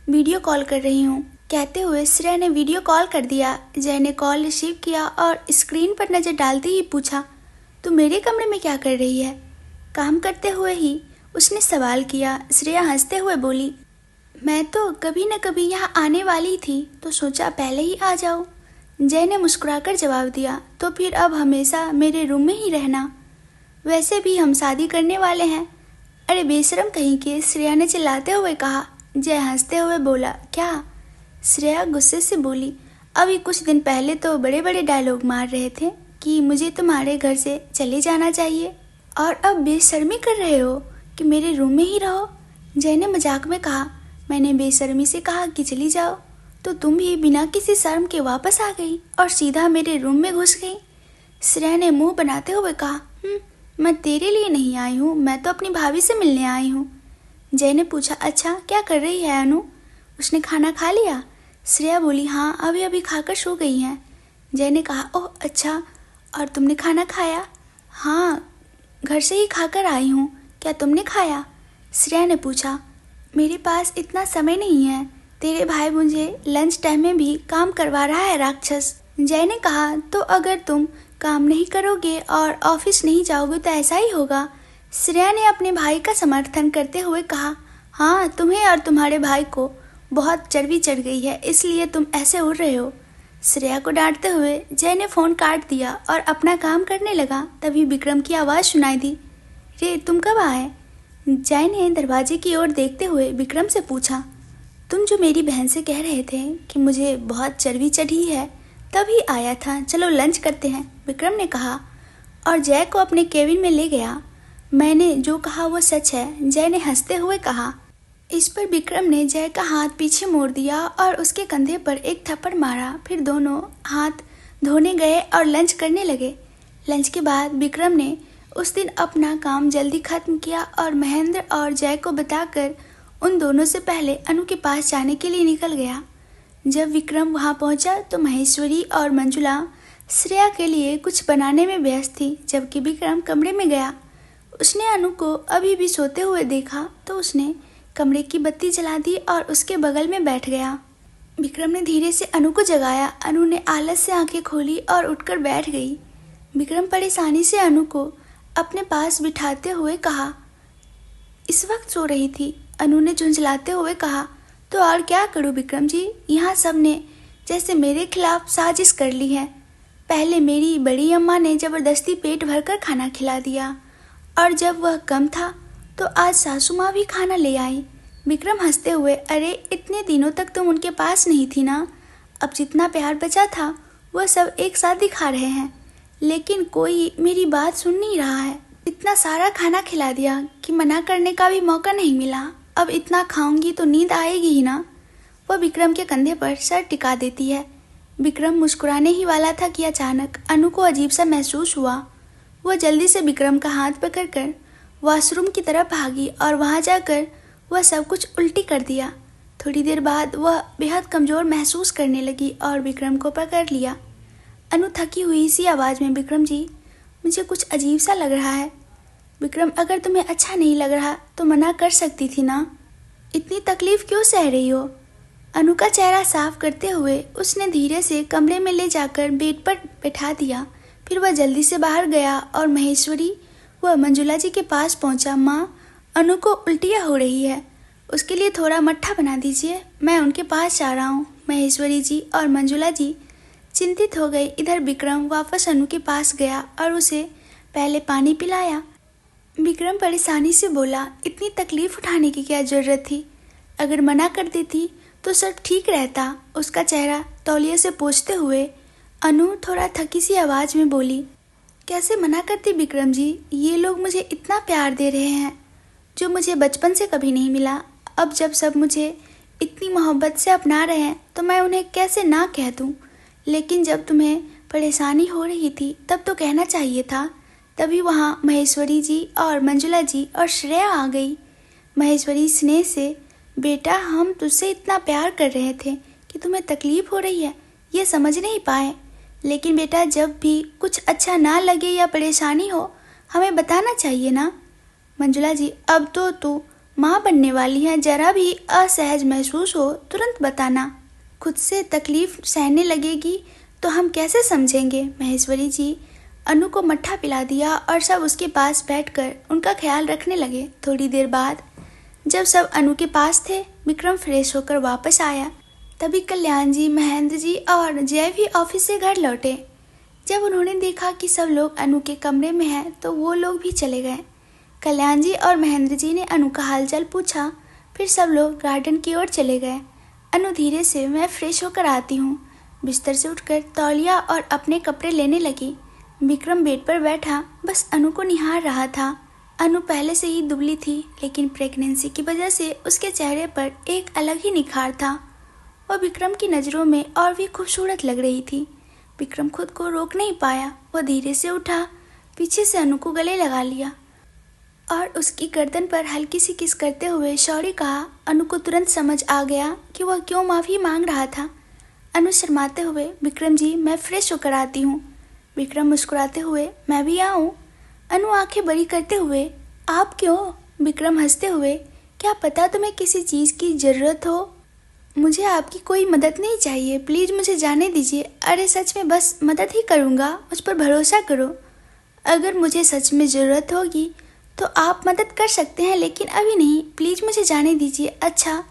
वीडियो कॉल कर रही हूँ, कहते हुए श्रेया ने वीडियो कॉल कर दिया। जय ने कॉल रिसीव किया और स्क्रीन पर नज़र डालते ही पूछा, तू मेरे कमरे में क्या कर रही है? काम करते हुए ही उसने सवाल किया। श्रेया हंसते हुए बोली, मैं तो कभी न कभी यहाँ आने वाली थी, तो सोचा पहले ही आ जाऊँ। जय ने मुस्कुराकर जवाब दिया, तो फिर अब हमेशा मेरे रूम में ही रहना, वैसे भी हम शादी करने वाले हैं। अरे बेशरम कहीं के, श्रेया ने चिल्लाते हुए कहा। जय हंसते हुए बोला, क्या? श्रेया गुस्से से बोली, अभी कुछ दिन पहले तो बड़े बड़े डायलॉग मार रहे थे कि मुझे तुम्हारे घर से चले जाना चाहिए, और अब बेशर्मी कर रहे हो कि मेरे रूम में ही रहो। जय ने मजाक में कहा, मैंने बेशर्मी से कहा कि चली जाओ, तो तुम भी बिना किसी शर्म के वापस आ गई और सीधा मेरे रूम में घुस गई। श्रेया ने मुंह बनाते हुए कहा, मैं तेरे लिए नहीं आई हूँ, मैं तो अपनी भाभी से मिलने आई हूँ। जय ने पूछा, अच्छा क्या कर रही है अनु, उसने खाना खा लिया? श्रेया बोली, हाँ, अभी अभी खाकर सो गई हैं। जय ने कहा, ओह अच्छा, और तुमने खाना खाया? हाँ, घर से ही खाकर आई हूँ, क्या तुमने खाया? श्रेया ने पूछा, मेरे पास इतना समय नहीं है, तेरे भाई मुझे लंच टाइम में भी काम करवा रहा है राक्षस। जय ने कहा, तो अगर तुम काम नहीं करोगे और ऑफिस नहीं जाओगे तो ऐसा ही होगा। श्रेया ने अपने भाई का समर्थन करते हुए कहा, हाँ, तुम्हें और तुम्हारे भाई को बहुत चर्बी चढ़ गई है, इसलिए तुम ऐसे उड़ रहे हो। श्रेया को डांटते हुए जय ने फ़ोन काट दिया और अपना काम करने लगा। तभी विक्रम की आवाज़ सुनाई दी, रे तुम कब आए? जय ने दरवाजे की ओर देखते हुए विक्रम से पूछा, तुम जो मेरी बहन से कह रहे थे कि मुझे बहुत चर्बी चढ़ी है, तभी आया था, चलो लंच करते हैं, विक्रम ने कहा और जय को अपने केबिन में ले गया। मैंने जो कहा वो सच है, जय ने हंसते हुए कहा। इस पर विक्रम ने जय का हाथ पीछे मोड़ दिया और उसके कंधे पर एक थप्पड़ मारा। फिर दोनों हाथ धोने गए और लंच करने लगे। लंच के बाद विक्रम ने उस दिन अपना काम जल्दी खत्म किया और महेंद्र और जय को बताकर उन दोनों से पहले अनु के पास जाने के लिए निकल गया। जब विक्रम वहां पहुंचा तो महेश्वरी और मंजुला श्रेया के लिए कुछ बनाने में व्यस्त थी, जबकि विक्रम कमरे में गया। उसने अनु को अभी भी सोते हुए देखा तो उसने कमरे की बत्ती जला दी और उसके बगल में बैठ गया। विक्रम ने धीरे से अनु को जगाया। अनु ने आलस से आंखें खोली और उठकर बैठ गई। विक्रम परेशानी से अनु को अपने पास बिठाते हुए कहा, इस वक्त सो रही थी। अनु ने झुंझलाते हुए कहा, तो और क्या करूं विक्रम जी, यहाँ सब ने जैसे मेरे खिलाफ साजिश कर ली है। पहले मेरी बड़ी अम्मा ने जबरदस्ती पेट भरकर खाना खिला दिया और जब वह कम था तो आज सासू माँ भी खाना ले आई। विक्रम हंसते हुए, अरे इतने दिनों तक तुम उनके पास नहीं थी ना, अब जितना प्यार बचा था वह सब एक साथ दिखा रहे हैं, लेकिन कोई मेरी बात सुन नहीं रहा है। इतना सारा खाना खिला दिया कि मना करने का भी मौका नहीं मिला। अब इतना खाऊंगी तो नींद आएगी ही ना। वह विक्रम के कंधे पर सर टिका देती है। विक्रम मुस्कुराने ही वाला था कि अचानक अनु को अजीब सा महसूस हुआ। वह जल्दी से विक्रम का हाथ पकड़कर वॉशरूम की तरफ भागी और वहां जाकर वह सब कुछ उल्टी कर दिया। थोड़ी देर बाद वह बेहद कमज़ोर महसूस करने लगी और विक्रम को पकड़ लिया। अनु थकी हुई सी आवाज़ में, विक्रम जी मुझे कुछ अजीब सा लग रहा है। विक्रम, अगर तुम्हें अच्छा नहीं लग रहा तो मना कर सकती थी ना, इतनी तकलीफ क्यों सह रही हो। अनु का चेहरा साफ करते हुए उसने धीरे से कमरे में ले जाकर बेड पर बैठा दिया। फिर वह जल्दी से बाहर गया और महेश्वरी वह मंजुला जी के पास पहुंचा। माँ, अनु को उल्टियाँ हो रही है, उसके लिए थोड़ा मट्ठा बना दीजिए, मैं उनके पास जा रहा हूँ। महेश्वरी जी और मंजुला जी चिंतित हो गई। इधर विक्रम वापस अनु के पास गया और उसे पहले पानी पिलाया। विक्रम परेशानी से बोला, इतनी तकलीफ उठाने की क्या जरूरत थी, अगर मना कर देती तो सब ठीक रहता। उसका चेहरा तौलिए से पोंछते हुए अनु थोड़ा थकी सी आवाज़ में बोली, कैसे मना करती विक्रम जी, ये लोग मुझे इतना प्यार दे रहे हैं जो मुझे बचपन से कभी नहीं मिला। अब जब सब मुझे इतनी मोहब्बत से अपना रहे हैं तो मैं उन्हें कैसे ना कह दूँ। लेकिन जब तुम्हें परेशानी हो रही थी तब तो कहना चाहिए था। तभी वहाँ महेश्वरी जी और मंजुला जी और श्रेया आ गई। महेश्वरी स्नेह से, बेटा हम तुझसे इतना प्यार कर रहे थे कि तुम्हें तकलीफ हो रही है ये समझ नहीं पाए, लेकिन बेटा जब भी कुछ अच्छा ना लगे या परेशानी हो हमें बताना चाहिए ना। मंजुला जी, अब तो तू माँ बनने वाली है, जरा भी असहज महसूस हो तुरंत बताना, खुद से तकलीफ सहने लगेगी तो हम कैसे समझेंगे। महेश्वरी जी अनु को मट्ठा पिला दिया और सब उसके पास बैठकर उनका ख्याल रखने लगे। थोड़ी देर बाद जब सब अनु के पास थे, विक्रम फ्रेश होकर वापस आया। तभी कल्याण जी, महेंद्र जी और जय भी ऑफिस से घर लौटे। जब उन्होंने देखा कि सब लोग अनु के कमरे में हैं तो वो लोग भी चले गए। कल्याण जी और महेंद्र जी ने अनु का हालचाल पूछा, फिर सब लोग गार्डन की ओर चले गए। अनु धीरे से, मैं फ्रेश होकर आती हूँ, बिस्तर से उठकर तौलिया और अपने कपड़े लेने लगी। विक्रम बेड पर बैठा बस अनु को निहार रहा था। अनु पहले से ही दुबली थी, लेकिन प्रेगनेंसी की वजह से उसके चेहरे पर एक अलग ही निखार था। वह विक्रम की नज़रों में और भी खूबसूरत लग रही थी। विक्रम खुद को रोक नहीं पाया। वह धीरे से उठा, पीछे से अनु को गले लगा लिया और उसकी गर्दन पर हल्की सी किस करते हुए सॉरी कहा। अनु को तुरंत समझ आ गया कि वह क्यों माफ़ी मांग रहा था। अनु शर्माते हुए, विक्रम जी मैं फ्रेश होकर आती हूँ। विक्रम मुस्कुराते हुए, मैं भी आऊँ। अनु आंखें बड़ी करते हुए, आप क्यों। विक्रम हंसते हुए, क्या पता तुम्हें किसी चीज़ की ज़रूरत हो, मुझे आपकी कोई मदद नहीं चाहिए, प्लीज़ मुझे जाने दीजिए। अरे सच में बस मदद ही करूँगा, मुझ पर भरोसा करो। अगर मुझे सच में ज़रूरत होगी तो आप मदद कर सकते हैं, लेकिन अभी नहीं, प्लीज़ मुझे जाने दीजिए। अच्छा,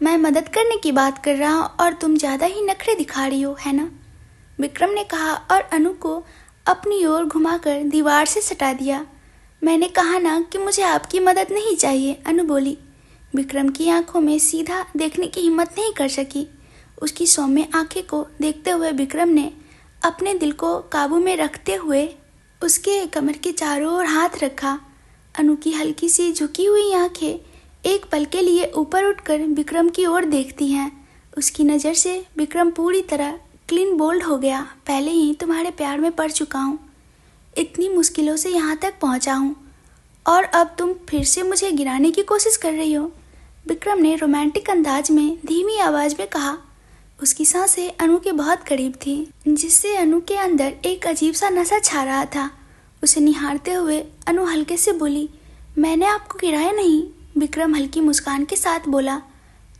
मैं मदद करने की बात कर रहा हूँ और तुम ज़्यादा ही नखरे दिखा रही हो, है ना, विक्रम ने कहा और अनु को अपनी ओर घुमाकर दीवार से सटा दिया। मैंने कहा ना कि मुझे आपकी मदद नहीं चाहिए, अनु बोली। विक्रम की आंखों में सीधा देखने की हिम्मत नहीं कर सकी। उसकी सौम्य आंखें को देखते हुए विक्रम ने अपने दिल को काबू में रखते हुए उसके कमर के चारों ओर हाथ रखा। अनु की हल्की सी झुकी हुई आंखें एक पल के लिए ऊपर उठकर विक्रम की ओर देखती हैं। उसकी नज़र से विक्रम पूरी तरह क्लीन बोल्ड हो गया। पहले ही तुम्हारे प्यार में पड़ चुका हूँ, इतनी मुश्किलों से यहाँ तक पहुँचा हूँ और अब तुम फिर से मुझे गिराने की कोशिश कर रही हो, विक्रम ने रोमांटिक अंदाज में धीमी आवाज़ में कहा। उसकी सांसें अनु के बहुत करीब थी, जिससे अनु के अंदर एक अजीब सा नशा छा रहा था। उसे निहारते हुए अनु हल्के से बोली, मैंने आपको गिराया नहीं, विक्रम हल्की मुस्कान के साथ बोला।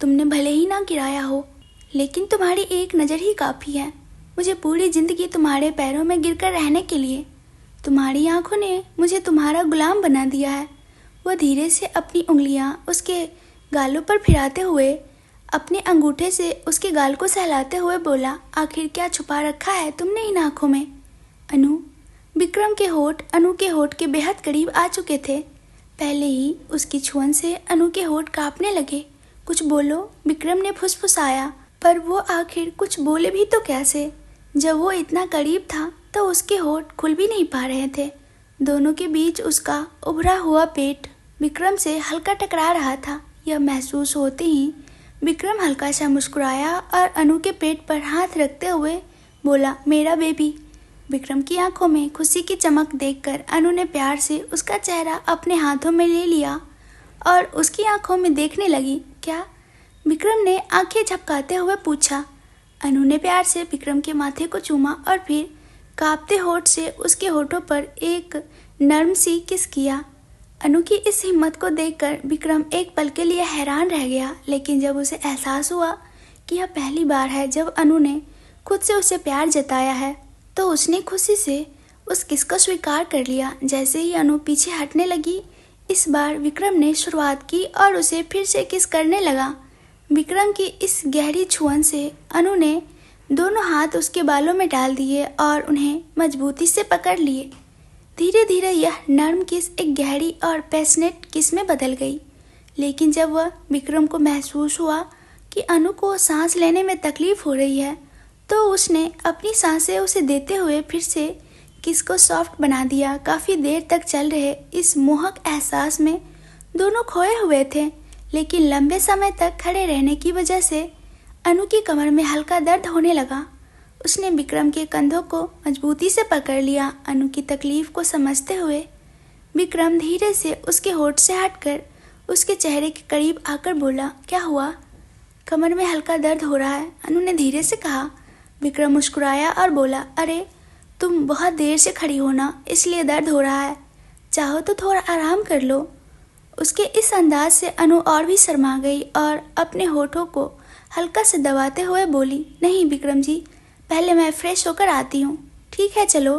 तुमने भले ही ना गिराया हो, लेकिन तुम्हारी एक नज़र ही काफ़ी है मुझे पूरी ज़िंदगी तुम्हारे पैरों में गिरकर रहने के लिए। तुम्हारी आंखों ने मुझे तुम्हारा गुलाम बना दिया है। वह धीरे से अपनी उंगलियां उसके गालों पर फिराते हुए अपने अंगूठे से उसके गाल को सहलाते हुए बोला, आखिर क्या छुपा रखा है तुमने इन आंखों में? अनु। विक्रम के होठ अनु के होठ के बेहद करीब आ चुके थे। पहले ही उसकी छुअन से अनु के होठ कांपने लगे। कुछ बोलो, विक्रम ने फुसफुसाया, पर वो आखिर कुछ बोले भी तो कैसे? जब वो इतना करीब था तो उसके होठ खुल भी नहीं पा रहे थे। दोनों के बीच उसका उभरा हुआ पेट विक्रम से हल्का टकरा रहा था। यह महसूस होते ही विक्रम हल्का सा मुस्कुराया और अनु के पेट पर हाथ रखते हुए बोला, मेरा बेबी। विक्रम की आंखों में खुशी की चमक देखकर अनु ने प्यार से उसका चेहरा अपने हाथों में ले लिया और उसकी आंखों में देखने लगी। क्या? विक्रम ने आंखें झपकाते हुए पूछा। अनु ने प्यार से विक्रम के माथे को चूमा और फिर कांपते होठ से उसके होठों पर एक नर्म सी किस किया। अनु की इस हिम्मत को देखकर विक्रम एक पल के लिए हैरान रह गया, लेकिन जब उसे एहसास हुआ कि यह पहली बार है जब अनु ने खुद से उसे प्यार जताया है, तो उसने खुशी से उस किस को स्वीकार कर लिया। जैसे ही अनु पीछे हटने लगी, इस बार विक्रम ने शुरुआत की और उसे फिर से किस करने लगा। विक्रम की इस गहरी छुअन से अनु ने दोनों हाथ उसके बालों में डाल दिए और उन्हें मजबूती से पकड़ लिए। धीरे धीरे यह नर्म किस एक गहरी और पैशनेट किस में बदल गई। लेकिन जब वह विक्रम को महसूस हुआ कि अनु को सांस लेने में तकलीफ हो रही है, तो उसने अपनी सांसें उसे देते हुए फिर से किस को सॉफ्ट बना दिया। काफ़ी देर तक चल रहे इस मोहक एहसास में दोनों खोए हुए थे, लेकिन लंबे समय तक खड़े रहने की वजह से अनु की कमर में हल्का दर्द होने लगा। उसने विक्रम के कंधों को मजबूती से पकड़ लिया। अनु की तकलीफ को समझते हुए विक्रम धीरे से उसके होठ से हटकर उसके चेहरे के करीब आकर बोला, क्या हुआ? कमर में हल्का दर्द हो रहा है, अनु ने धीरे से कहा। विक्रम मुस्कुराया और बोला, अरे तुम बहुत देर से खड़ी हो ना, इसलिए दर्द हो रहा है। चाहो तो थोड़ा आराम कर लो। उसके इस अंदाज से अनु और भी शर्मा गई और अपने होठों को हल्का से दबाते हुए बोली, नहीं विक्रम जी, पहले मैं फ्रेश होकर आती हूँ। ठीक है चलो,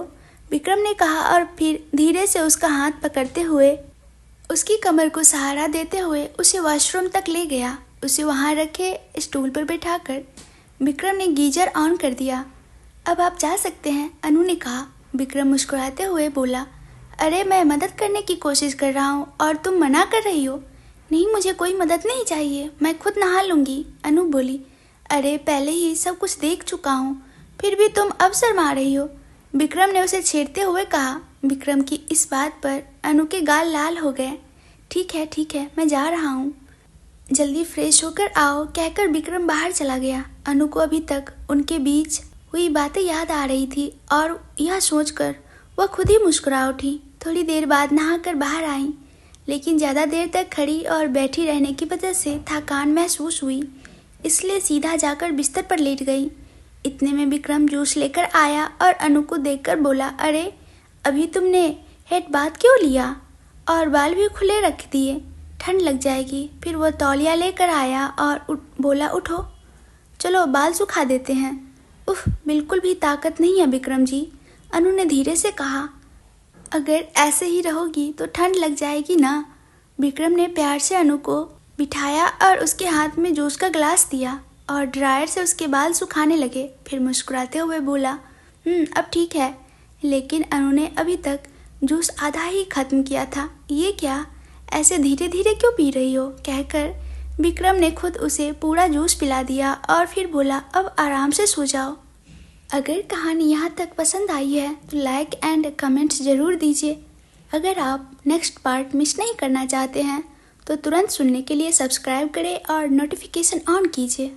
विक्रम ने कहा और फिर धीरे से उसका हाथ पकड़ते हुए उसकी कमर को सहारा देते हुए उसे वॉशरूम तक ले गया। उसे वहाँ रखे स्टूल पर बैठाकर विक्रम ने गीजर ऑन कर दिया। अब आप जा सकते हैं, अनु ने कहा। विक्रम मुस्कुराते हुए बोला, अरे मैं मदद करने की कोशिश कर रहा हूँ और तुम मना कर रही हो। नहीं, मुझे कोई मदद नहीं चाहिए, मैं खुद नहा लूँगी, अनु बोली। अरे पहले ही सब कुछ देख चुका हूँ, फिर भी तुम अब शर्मा रही हो, विक्रम ने उसे छेड़ते हुए कहा। विक्रम की इस बात पर अनु के गाल लाल हो गए। ठीक है, मैं जा रहा हूँ, जल्दी फ्रेश होकर आओ, कहकर विक्रम बाहर चला गया। अनु को अभी तक उनके बीच हुई बातें याद आ रही थी और यह सोचकर वह खुद ही मुस्कुरा उठी। थोड़ी देर बाद नहाकर बाहर आई, लेकिन ज़्यादा देर तक खड़ी और बैठी रहने की वजह से थकान महसूस हुई, इसलिए सीधा जाकर बिस्तर पर लेट गई। इतने में विक्रम जूस लेकर आया और अनु को देखकर बोला, अरे अभी तुमने हेड बाथ क्यों लिया और बाल भी खुले रख दिए, ठंड लग जाएगी। फिर वो तौलिया लेकर आया और बोला, उठो चलो बाल सुखा देते हैं। उफ, बिल्कुल भी ताकत नहीं है विक्रम जी, अनु ने धीरे से कहा। अगर ऐसे ही रहोगी तो ठंड लग जाएगी ना। विक्रम ने प्यार से अनु को बिठाया और उसके हाथ में जूस का गिलास दिया और ड्रायर से उसके बाल सुखाने लगे। फिर मुस्कुराते हुए बोला, अब ठीक है। लेकिन अनु ने अभी तक जूस आधा ही खत्म किया था। ये क्या, ऐसे धीरे धीरे क्यों पी रही हो, कहकर विक्रम ने खुद उसे पूरा जूस पिला दिया और फिर बोला, अब आराम से सो जाओ। अगर कहानी यहाँ तक पसंद आई है तो लाइक एंड कमेंट्स ज़रूर दीजिए। अगर आप नेक्स्ट पार्ट मिस नहीं करना चाहते हैं तो तुरंत सुनने के लिए सब्सक्राइब करें और नोटिफिकेशन ऑन कीजिए।